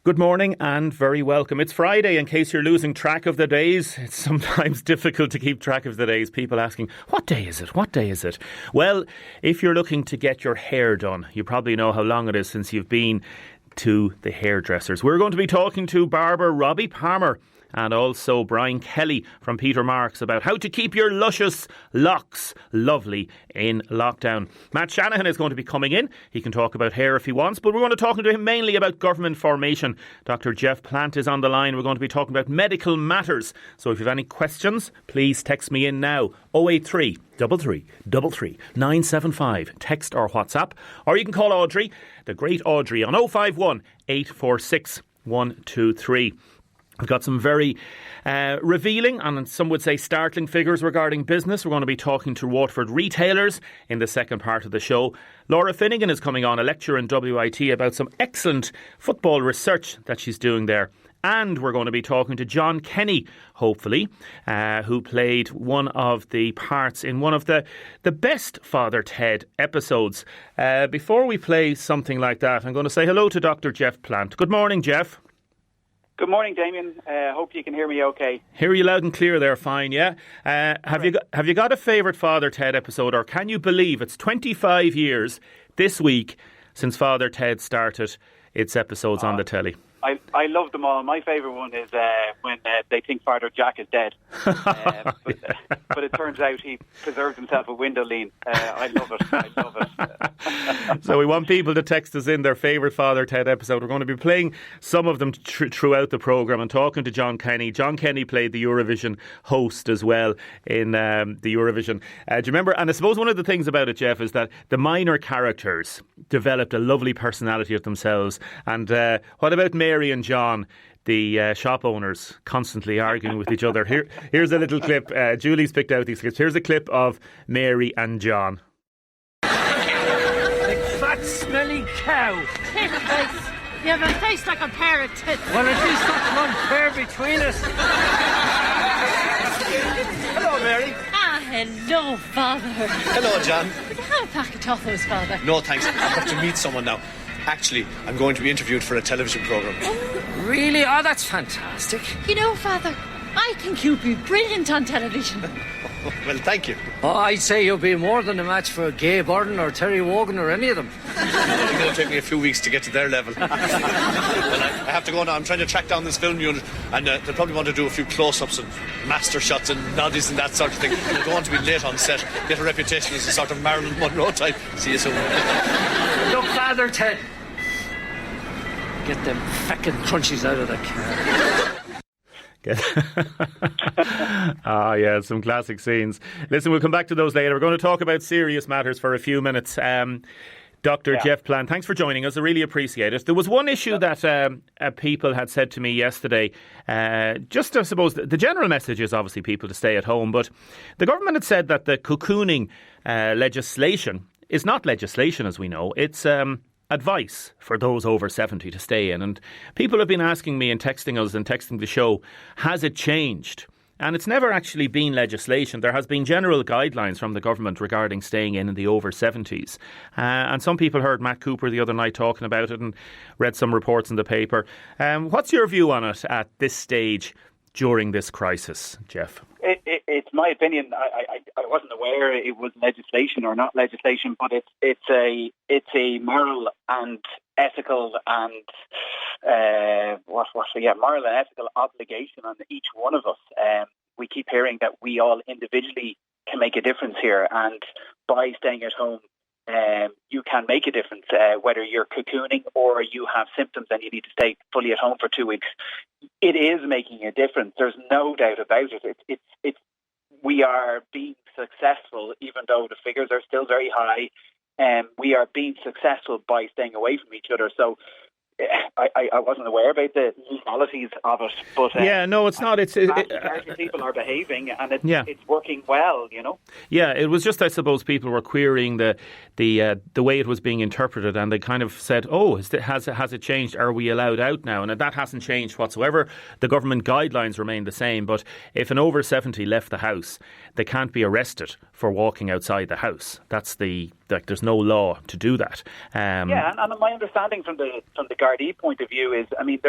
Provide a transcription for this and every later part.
Good morning and very welcome. It's Friday, in case you're losing track of the days. It's sometimes difficult to keep track of the days. People asking, what day is it? What day is it? Well, if you're looking to get your hair done, you probably know how long it is since you've been to the hairdressers. We're going to be talking to barber Robbie Palmer and also Brian Kelly from Peter Marks about how to keep your luscious locks lovely in lockdown. Matt Shanahan is going to be coming in. He can talk about hair if he wants, but we're going to talk to him mainly about government formation. Dr. Geoff Plant is on the line. We're going to be talking about medical matters. So if you have any questions, please text me in now. 083 3333 975. Text or WhatsApp. Or you can call Audrey, the great Audrey, on 051 846 123. We've got some very revealing and some would say startling figures regarding business. We're going to be talking to Waterford retailers in the second part of the show. Laura Finnegan is coming on, a lecturer in WIT, about some excellent football research that she's doing there. And we're going to be talking to John Kenny, hopefully, who played one of the parts in one of the best Father Ted episodes. Before we play something like that, I'm going to say hello to Dr. Geoff Plant. Good morning, Geoff. Good morning, Damien. Hope you can hear me okay. Hear you loud and clear there, fine, yeah? Have you got a favourite Father Ted episode, or can you believe it's 25 years this week since Father Ted started its episodes on the telly? I love them all. My favourite one is when they think Father Jack is dead. But it turns out he preserved himself a window lean. I love it. So we want people to text us in their favourite Father Ted episode. We're going to be playing some of them throughout the programme and talking to John Kenny. John Kenny played the Eurovision host as well in the Eurovision. Do you remember? And I suppose one of the things about it, Geoff, is that the minor characters developed a lovely personality of themselves. And what about Mary and John, the shop owners, constantly arguing with each other? Here's a little clip. Julie's picked out these clips. Here's a clip of Mary and John. Fat, smelly cow. You have a face like a pair of tits. Well, at least that's one pair between us. Hello, Mary. Hello, Father. Hello, John. Could you have a pack of Toffos, Father? No, thanks. I have to meet someone now. Actually, I'm going to be interviewed for a television programme. Really? Oh, that's fantastic. You know, Father, I think you'd be brilliant on television. Well, thank you. Oh, I'd say you'll be more than a match for Gay Burden or Terry Wogan or any of them. It's going to take me a few weeks to get to their level. Well, I have to go now. I'm trying to track down this film unit, and they'll probably want to do a few close-ups and master shots and noddies and that sort of thing. They don't want to be late on set, get a reputation as a sort of Marilyn Monroe type. See you soon. Look, Father Ted. Get them feckin' crunchies out of the car. Yeah, some classic scenes. Listen, we'll come back to those later. We're going to talk about serious matters for a few minutes. Dr. Geoff Plant, thanks for joining us. I really appreciate it. There was one issue that people had said to me yesterday. Just, I suppose, the general message is obviously people to stay at home, but the government had said that the cocooning legislation is not legislation, as we know. It's advice for those over 70 to stay in. And people have been asking me and texting us and texting the show, has it changed? And it's never actually been legislation. There has been general guidelines from the government regarding staying in the over 70s. And some people heard Matt Cooper the other night talking about it and read some reports in the paper. What's your view on it at this stage during this crisis, Geoff? It's my opinion. I wasn't aware it was legislation or not legislation, but it's a moral and ethical and moral and ethical obligation on each one of us. We keep hearing that we all individually can make a difference here, and by staying at home, you can make a difference, whether you're cocooning or you have symptoms and you need to stay fully at home for 2 weeks. It is making a difference. There's no doubt about it. It's we are being successful, even though the figures are still very high. We are being successful by staying away from each other. So I wasn't aware about the legalities of it, but it's not. It's people are behaving, and it's working well, you know. Yeah, it was just, I suppose, people were querying the way it was being interpreted, and they kind of said, "Oh, has it changed? Are we allowed out now?" And that hasn't changed whatsoever. The government guidelines remain the same, but if an over 70 left the house, they can't be arrested for walking outside the house. That's there's no law to do that. And my understanding from the Gardaí point of view is, I mean,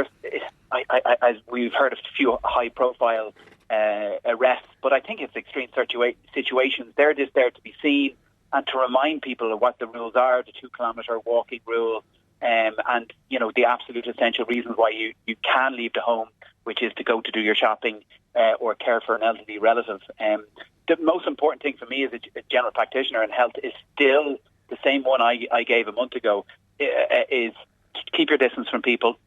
as we've heard of a few high-profile arrests, but I think it's extreme situations. They're just there to be seen and to remind people of what the rules are, the 2-kilometre walking rule, and the absolute essential reasons why you can leave the home, which is to go to do your shopping or care for an elderly relative. The most important thing for me as a general practitioner in health is still the same one I gave a month ago, is keep your distance from people.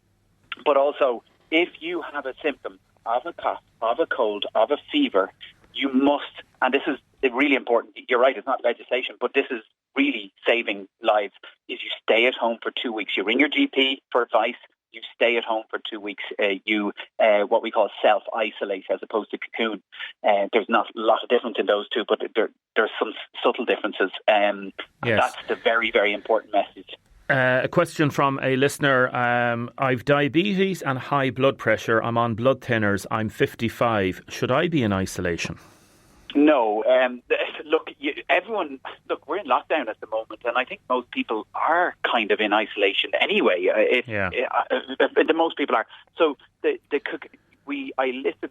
But also, if you have a symptom of a cough, of a cold, of a fever, you must, and this is really important, you're right, it's not legislation, but this is really saving lives, is you stay at home for 2 weeks. You ring your GP for advice, you stay at home for 2 weeks, you what we call self-isolate as opposed to cocoon. There's not a lot of difference in those two, but there's some subtle differences. And that's the very, very important message. A question from a listener. I've diabetes and high blood pressure. I'm on blood thinners. I'm 55. Should I be in isolation? No. Look, we're in lockdown at the moment, and I think most people are kind of in isolation anyway. Most people are. So I listed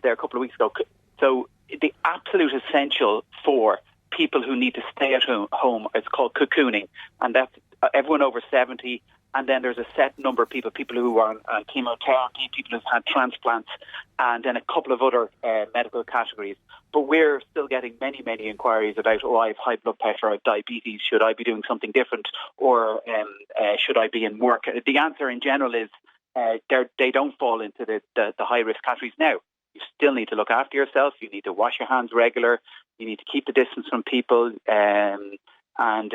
there a couple of weeks ago. So the absolute essential for people who need to stay at home is called cocooning, and that's everyone over 70. And then there's a set number of people who are on chemotherapy, people who've had transplants, and then a couple of other medical categories. But we're still getting many, many inquiries about, I have high blood pressure, I have diabetes, should I be doing something different, or should I be in work? The answer in general is they don't fall into the high-risk categories. Now, you still need to look after yourself, you need to wash your hands regular, you need to keep the distance from people, and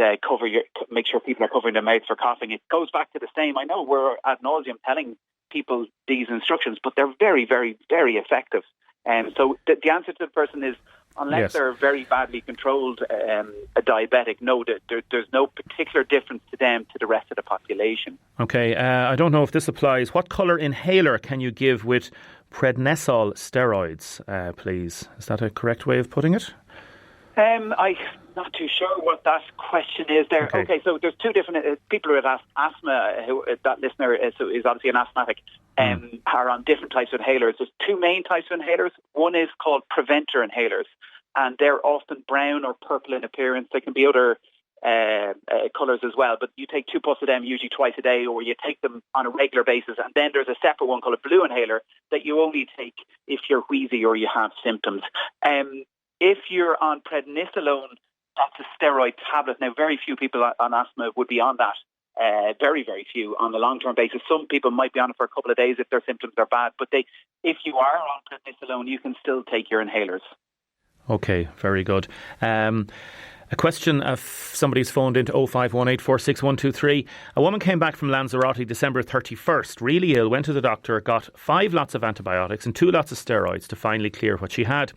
make sure people are covering their mouth for coughing. It goes back to the same. I know we're ad nauseum telling people these instructions, but they're very, very, very effective. So the answer to the person is, unless they're very badly controlled a diabetic, no, there's no particular difference to them to the rest of the population. Okay, I don't know if this applies. What colour inhaler can you give with prednisone steroids, please? Is that a correct way of putting it? I'm not too sure what that question is there. Okay, so there's two different people who have asthma. That listener is obviously an asthmatic. Are on different types of inhalers. There's two main types of inhalers. One is called preventer inhalers, and they're often brown or purple in appearance. They can be other colours as well, but you take 2 puffs of them usually twice a day, or you take them on a regular basis. And then there's a separate one called a blue inhaler that you only take if you're wheezy or you have symptoms. If you're on prednisolone, that's a steroid tablet. Now, very few people on asthma would be on that. Very, very few on a long-term basis. Some people might be on it for a couple of days if their symptoms are bad. But if you are on prednisolone, you can still take your inhalers. Okay, very good. A question, if somebody's phoned into 051846123. A woman came back from Lanzarote December 31st, really ill, went to the doctor, got 5 lots of antibiotics and 2 lots of steroids to finally clear what she had.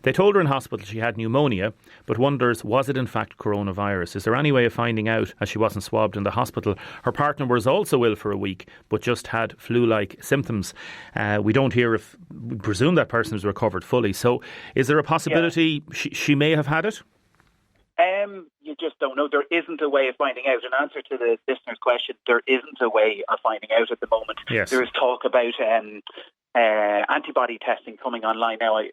They told her in hospital she had pneumonia, but wonders, was it in fact coronavirus? Is there any way of finding out, as she wasn't swabbed in the hospital? Her partner was also ill for a week, but just had flu-like symptoms. We don't hear if, we presume that person has recovered fully. So is there a possibility she may have had it? You just don't know. There isn't a way of finding out. In answer to the listener's question, there isn't a way of finding out at the moment. Yes. There is talk about antibody testing coming online now. I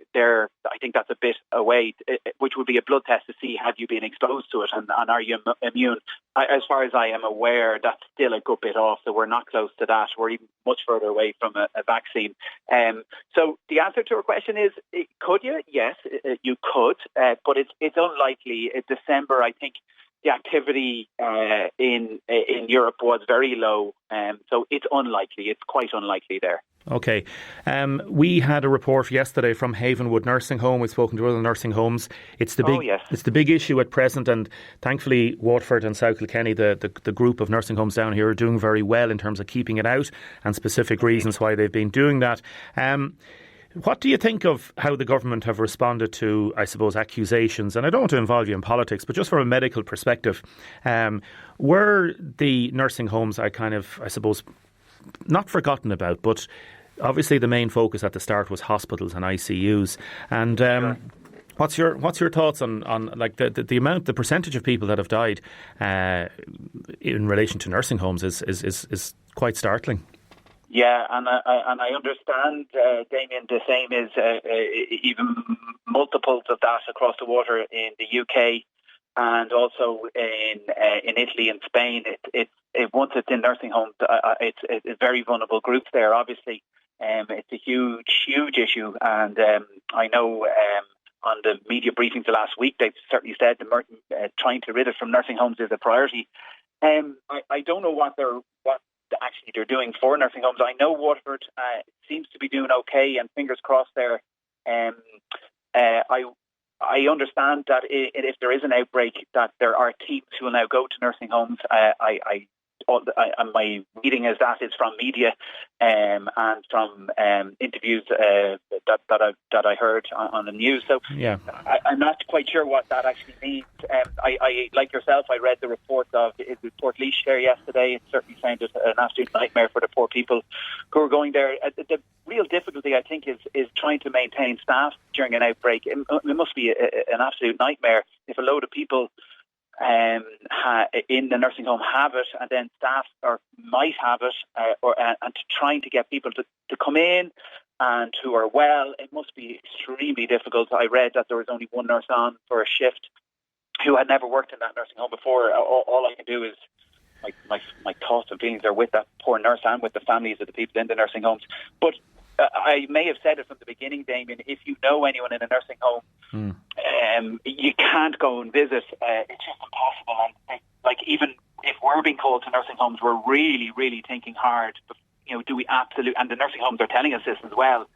think that's a bit away, which would be a blood test to see have you been exposed to it and are you immune. As far as I am aware, that's still a good bit off, so we're not close to that. We're even much further away from a vaccine. So the answer to her question is, could you? Yes, you could, but it's unlikely. In December, I think the activity in Europe was very low, so it's unlikely. It's quite unlikely there. Okay. We had a report yesterday from Havenwood Nursing Home. We've spoken to other nursing homes. It's the big issue at present, and thankfully Waterford and South Kilkenny, the group of nursing homes down here, are doing very well in terms of keeping it out and specific reasons why they've been doing that. What do you think of how the government have responded to, I suppose, accusations? And I don't want to involve you in politics, but just from a medical perspective, were the nursing homes, I suppose, not forgotten about, but obviously the main focus at the start was hospitals and ICUs. And What's your thoughts on like the percentage of people that have died in relation to nursing homes is quite startling. Yeah, and I understand, Damien, the same is even multiples of that across the water in the UK and also in Italy and Spain. Once it's in nursing homes, it's very vulnerable groups there. Obviously, it's a huge issue, and I know on the media briefings the last week they've certainly said trying to rid it from nursing homes is a priority. I don't know what they're doing for nursing homes. I know Waterford seems to be doing okay, and fingers crossed there. I understand that if there is an outbreak, that there are teams who will now go to nursing homes. My reading is that it's from media and from interviews that I heard on the news. So yeah. I'm not quite sure what that actually means. I like yourself, I read the report of Port Leash there yesterday. It certainly sounded an absolute nightmare for the poor people who are going there. The real difficulty, I think, is trying to maintain staff during an outbreak. It must be an absolute nightmare if a load of people in the nursing home have it, and then staff might have it, and trying to get people to come in and who are well. It must be extremely difficult. I read that there was only one nurse on for a shift who had never worked in that nursing home before. All I can do is my thoughts and feelings are with that poor nurse and with the families of the people in the nursing homes. But I may have said it from the beginning, Damien, if you know anyone in a nursing home, you can't go and visit. It's just impossible. And even if we're being called to nursing homes, we're really, really thinking hard. Do we absolutely? And the nursing homes are telling us this as well.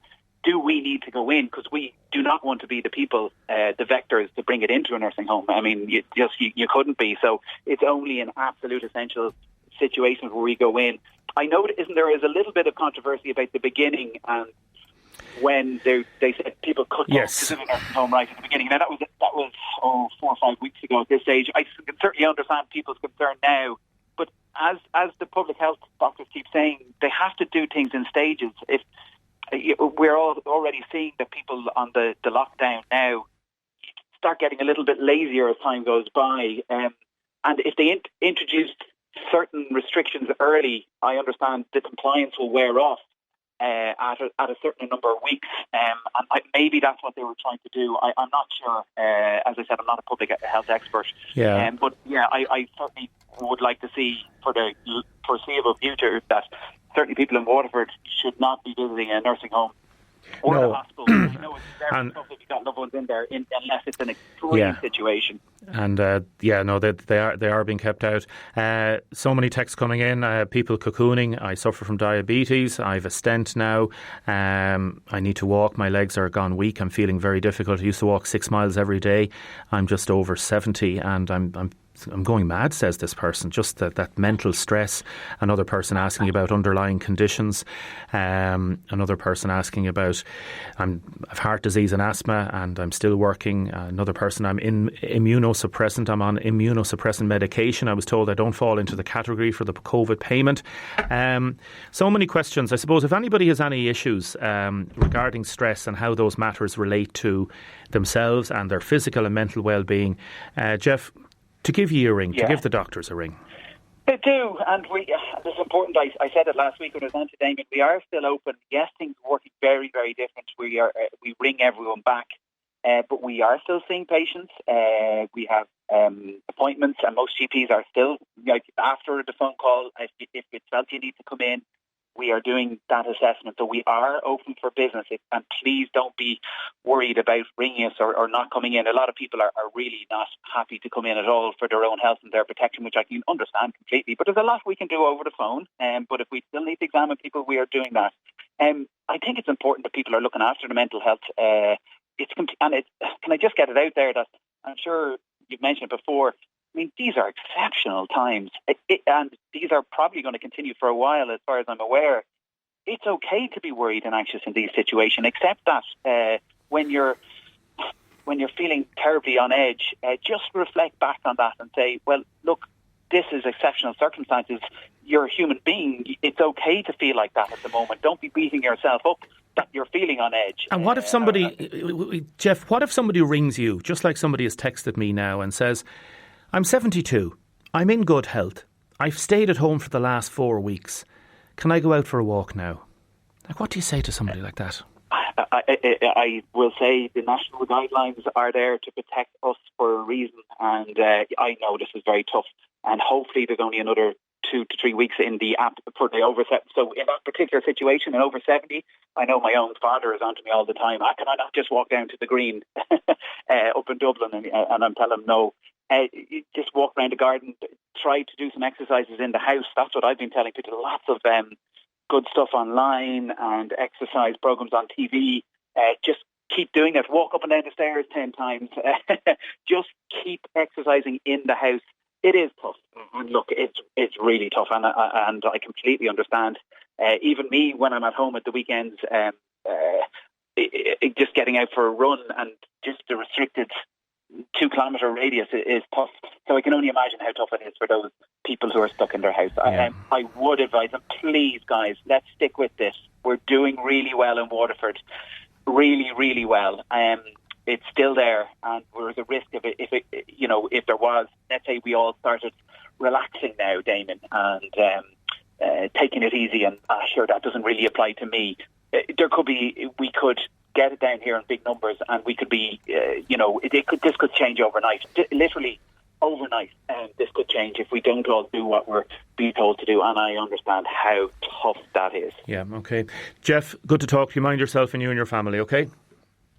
Do we need to go in? Because we do not want to be the people, the vectors to bring it into a nursing home. I mean, you couldn't be. So it's only in absolute essential situations where we go in. I know there is a little bit of controversy about the beginning and when they said people could go to the nursing home right at the beginning. Now that was 4 or 5 weeks ago at this stage. I can certainly understand people's concern now, but as the public health doctors keep saying, they have to do things in stages. If we're already seeing that people on the lockdown now start getting a little bit lazier as time goes by, and if they introduced certain restrictions early, I understand the compliance will wear off at a certain number of weeks, and maybe that's what they were trying to do. I'm not sure. As I said, I'm not a public health expert. Yeah. But yeah, I certainly would like to see for the foreseeable future that certainly people in Waterford should not be visiting a nursing home or a hospital. I know it's very tough if you've got loved ones in there, unless it's an extreme situation. And they are being kept out. So many texts coming in. People cocooning. I suffer from diabetes. I have a stent now. I need to walk. My legs are gone weak. I'm feeling very difficult. I used to walk 6 miles every day. I'm just over 70, and I'm going mad, says this person. Just that mental stress. Another person asking about underlying conditions. Another person asking about I've heart disease and asthma, and I'm still working. Another person, I'm in immunosuppressant. I'm on immunosuppressant medication. I was told I don't fall into the category for the COVID payment. So many questions. I suppose if anybody has any issues regarding stress and how those matters relate to themselves and their physical and mental well-being, Geoff, to give you a ring, to give the doctors a ring. They do, and it's important. I said it last week when I was on to Damien. We are still open. Yes, things are working very, very different. We ring everyone back, but we are still seeing patients. We have appointments, and most GPs are still after the phone call. If it's felt you need to come in, we are doing that assessment. So we are open for business, and please don't be worried about ringing us or not coming in. A lot of people are really not happy to come in at all for their own health and their protection, which I can understand completely. But there's a lot we can do over the phone. But if we still need to examine people, we are doing that. I think it's important that people are looking after their mental health. Can I just get it out there that I'm sure you've mentioned it before. I mean, these are exceptional times, and these are probably going to continue for a while, as far as I'm aware. It's okay to be worried and anxious in these situations, except that when you're feeling terribly on edge, just reflect back on that and say, well, look, this is exceptional circumstances. You're a human being. It's okay to feel like that at the moment. Don't be beating yourself up. that you're feeling on edge. And what if somebody, Geoff, what if somebody rings you, just like somebody has texted me now and says, I'm 72, I'm in good health, I've stayed at home for the last 4 weeks, can I go out for a walk now? Like, what do you say to somebody like that? I will say the national guidelines are there to protect us for a reason, and I know this is very tough, and hopefully there's only another 2 to 3 weeks in the app for the over 70. So in that particular situation, in over 70, I know my own father is on to me all the time. Can I not just walk down to the green up in Dublin? And I'm telling him no. Just walk around the garden, try to do some exercises in the house. That's what I've been telling people. Lots of good stuff online and exercise programs on TV. Just keep doing it. Walk up and down the stairs 10 times. Just keep exercising in the house. It is tough. And look, it's really tough. And I completely understand. Even me, when I'm at home at the weekends, just getting out for a run and just the restricted 2-kilometre radius is tough. So I can only imagine how tough it is for those people who are stuck in their house. Yeah. I would advise them, please, guys, let's stick with this. We're doing really well in Waterford. Really, really well. It's still there, and there's a risk of it. If there was, let's say we all started relaxing now, Damon, and taking it easy, and sure, that doesn't really apply to me. We could get it down here in big numbers, and we could be, this could change overnight, literally overnight. This could change if we don't all do what we're being told to do, and I understand how tough that is. Yeah, okay. Geoff, good to talk to you. Mind yourself and you and your family, okay?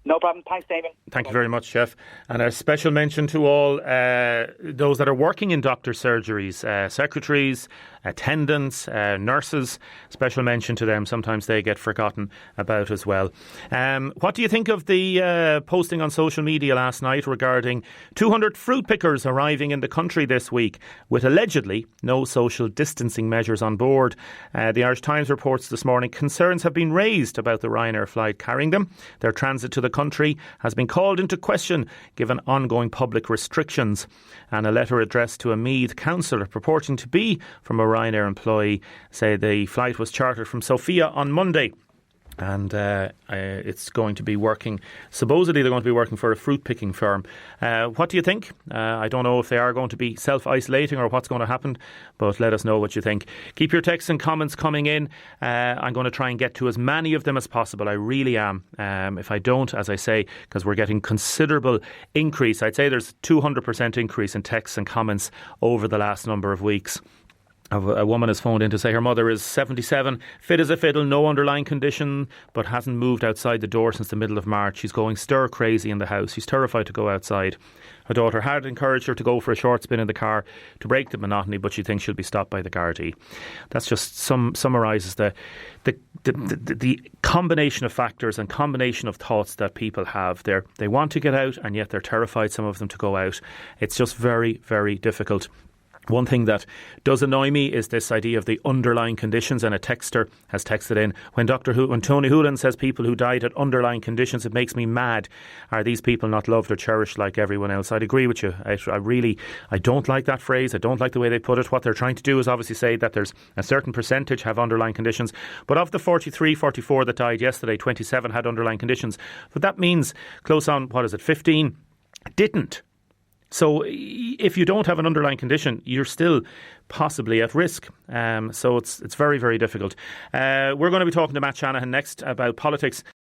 No problem. Thanks, Damon. Thank you very much, Geoff. And a special mention to all those that are working in doctor surgeries, secretaries, attendants, nurses. Special mention to them. Sometimes they get forgotten about as well. What do you think of the posting on social media last night regarding 200 fruit pickers arriving in the country this week with allegedly no social distancing measures on board? The Irish Times reports this morning concerns have been raised about the Ryanair flight carrying them. Their transit to the country has been called into question given ongoing public restrictions. And a letter addressed to a Meath councillor purporting to be from a Ryanair employee say the flight was chartered from Sofia on Monday. And it's going to be working, supposedly they're going to be working for a fruit picking firm. What do you think? I don't know if they are going to be self-isolating or what's going to happen, but let us know what you think. Keep your texts and comments coming in. I'm going to try and get to as many of them as possible. I really am. If I don't, as I say, because we're getting considerable increase, I'd say there's 200% increase in texts and comments over the last number of weeks. A woman has phoned in to say her mother is 77, fit as a fiddle, no underlying condition, but hasn't moved outside the door since the middle of March. She's going stir crazy in the house. She's terrified to go outside. Her daughter had encouraged her to go for a short spin in the car to break the monotony, but she thinks she'll be stopped by the Gardaí. That's just summarises the combination of factors and combination of thoughts that people have. They want to get out, and yet they're terrified, some of them, to go out. It's just very, very difficult. One thing that does annoy me is this idea of the underlying conditions, and a texter has texted in, when Tony Hoolan says people who died at underlying conditions, it makes me mad. Are these people not loved or cherished like everyone else? I'd agree with you. I don't like that phrase. I don't like the way they put it. What they're trying to do is obviously say that there's a certain percentage have underlying conditions, but of the 44 that died yesterday, 27 had underlying conditions. But that means close on, 15 didn't. So if you don't have an underlying condition, you're still possibly at risk. So it's very, very difficult. We're going to be talking to Matt Shanahan next about politics.